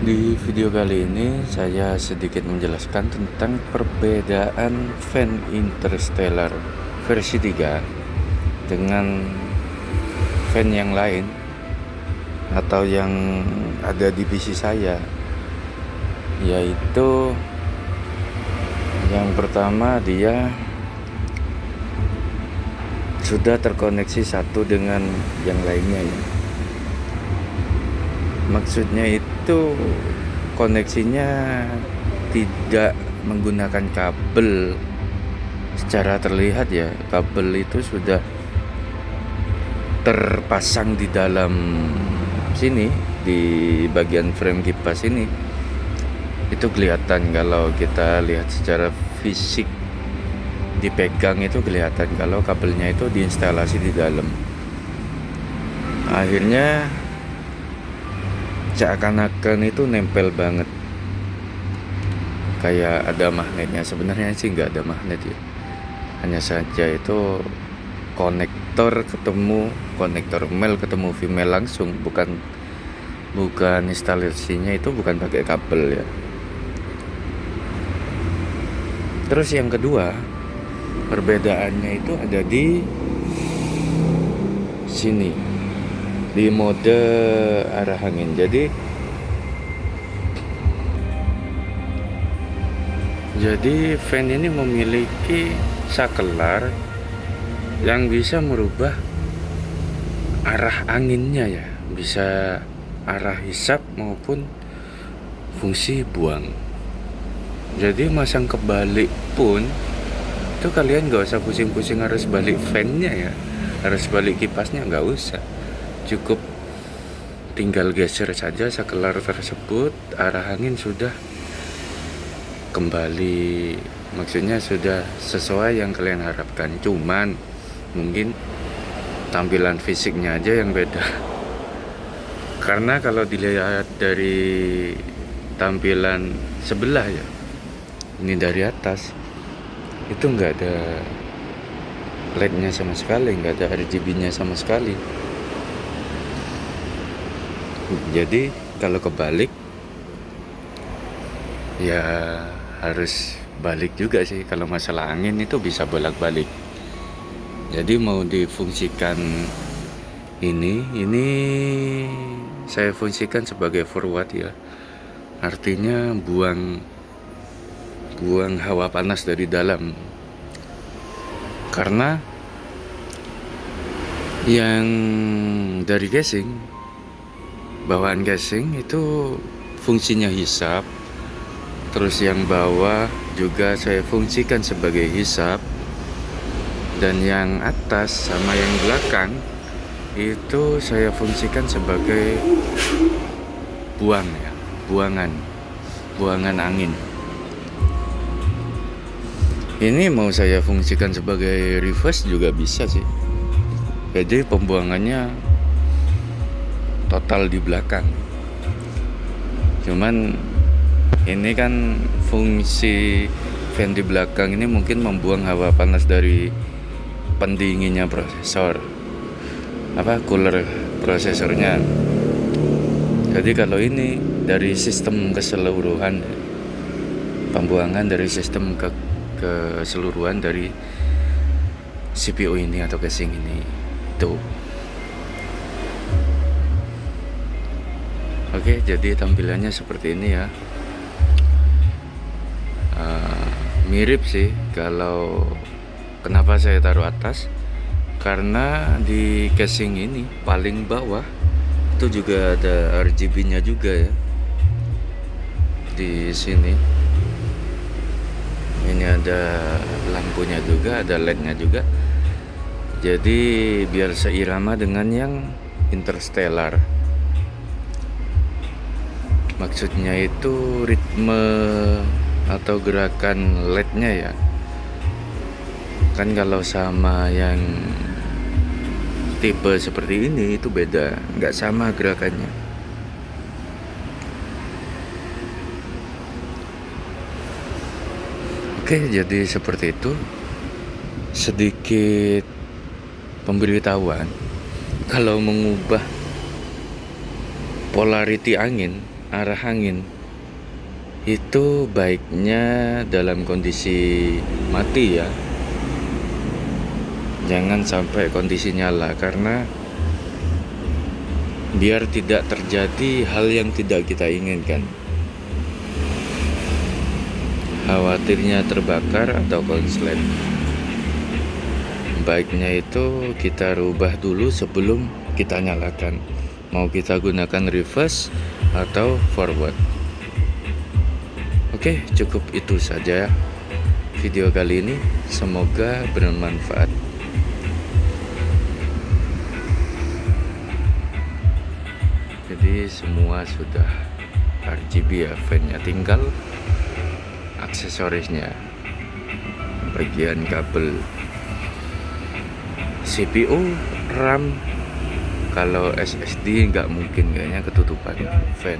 Di video kali ini saya sedikit menjelaskan tentang perbedaan fan Interstellar versi 3 dengan fan yang lain atau yang ada di PC saya, yaitu yang pertama dia sudah terkoneksi satu dengan yang lainnya ya. Maksudnya itu koneksinya tidak menggunakan kabel secara terlihat ya. Kabel itu sudah terpasang di dalam sini, di bagian frame kipas ini. Itu kelihatan kalau kita lihat secara fisik, dipegang itu kelihatan kalau kabelnya itu diinstalasi di dalam. Akhirnya seakan-akan itu nempel banget, kayak ada magnetnya. Sebenarnya sih nggak ada magnet ya, hanya saja itu konektor male ketemu female langsung, bukan instalasinya itu bukan pakai kabel ya. Terus yang kedua, perbedaannya itu ada di sini, di mode arah angin. Jadi fan ini memiliki sakelar yang bisa merubah arah anginnya ya, bisa arah hisap maupun fungsi buang. Jadi masang kebalik pun itu kalian gak usah pusing-pusing harus balik fan-nya ya, harus balik kipasnya, gak usah. Cukup tinggal geser saja sakelar tersebut, arah angin sudah kembali, maksudnya sudah sesuai yang kalian harapkan. Cuman mungkin tampilan fisiknya aja yang beda. Karena kalau dilihat dari tampilan sebelah ya, ini dari atas itu nggak ada LED-nya sama sekali, nggak ada RGB-nya sama sekali. Jadi kalau kebalik ya harus balik juga sih. Kalau masalah angin itu bisa bolak-balik. Jadi mau difungsikan ini saya fungsikan sebagai forward ya. Artinya buang hawa panas dari dalam. Karena yang dari casing, bawaan casing itu fungsinya hisap. Terus yang bawah juga saya fungsikan sebagai hisap. Dan yang atas sama yang belakang itu saya fungsikan sebagai buang ya, buangan angin. Ini mau saya fungsikan sebagai reverse juga bisa sih. Jadi pembuangannya total di belakang. Cuman ini kan fungsi fan di belakang ini mungkin membuang hawa panas dari pendinginnya prosesor, cooler prosesornya. Jadi kalau ini dari sistem keseluruhan, pembuangan dari sistem keseluruhan dari CPU ini atau casing ini itu. Oke, jadi tampilannya seperti ini ya. Mirip sih. Kalau kenapa saya taruh atas, karena di casing ini paling bawah itu juga ada RGB-nya juga ya. Di sini ini ada lampunya juga, ada LED-nya juga. Jadi biar seirama dengan yang Interstellar. Maksudnya itu ritme atau gerakan LED-nya ya. Kan kalau sama yang tipe seperti ini itu beda, nggak sama gerakannya. Oke, jadi seperti itu. Sedikit pemberitahuan, kalau mengubah polarity angin arah angin itu baiknya dalam kondisi mati ya, jangan sampai kondisi nyala, karena biar tidak terjadi hal yang tidak kita inginkan. Khawatirnya terbakar atau konslet, baiknya itu kita rubah dulu sebelum kita nyalakan, mau kita gunakan reverse atau forward. Oke, cukup itu saja video kali ini, semoga bermanfaat. Jadi semua sudah RGB ya, fan-nya, tinggal aksesorisnya, bagian kabel CPU, RAM. Kalau SSD nggak mungkin, kayaknya ketutupan fan.